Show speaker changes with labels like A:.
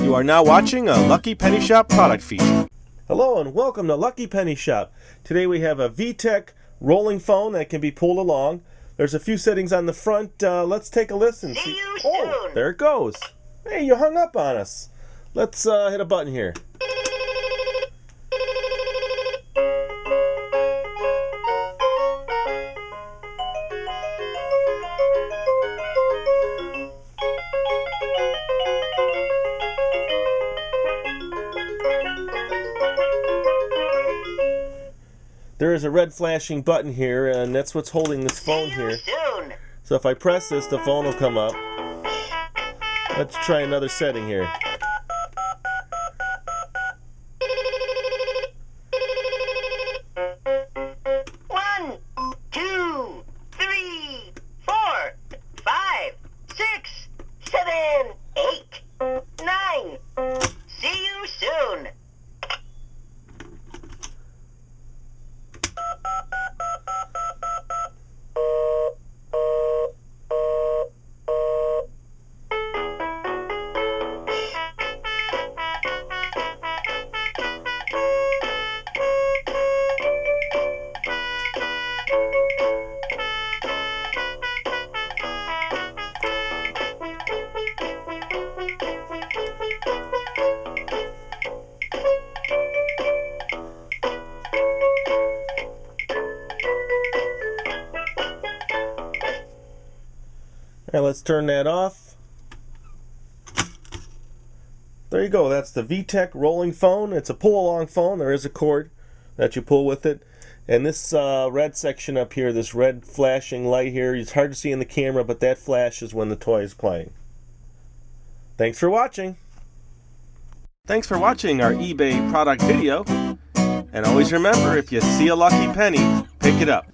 A: You are now watching a Lucky Penny Shop product feature. Hello and welcome to Lucky Penny Shop. Today we have a VTech rolling phone that can be pulled along. There's a few settings on the front. Let's take a listen.
B: See you
A: Oh,
B: soon.
A: there it goes. Hey, you hung up on us. Let's hit a button here. There is a red flashing button here, and that's what's holding this phone here.
B: Soon.
A: So if I press this, the phone will come up. Let's try another setting here.
B: One, two, three, 4, 5, 6, 7, 8, 9. See you soon.
A: Now let's turn that off. There you go. That's the VTech rolling phone. It's a pull-along phone. There is a cord that you pull with it. And this red section up here, this red flashing light here, it's hard to see in the camera, but that flashes when the toy is playing. Thanks for watching. Thanks for watching our eBay product video. And always remember, if you see a lucky penny, pick it up.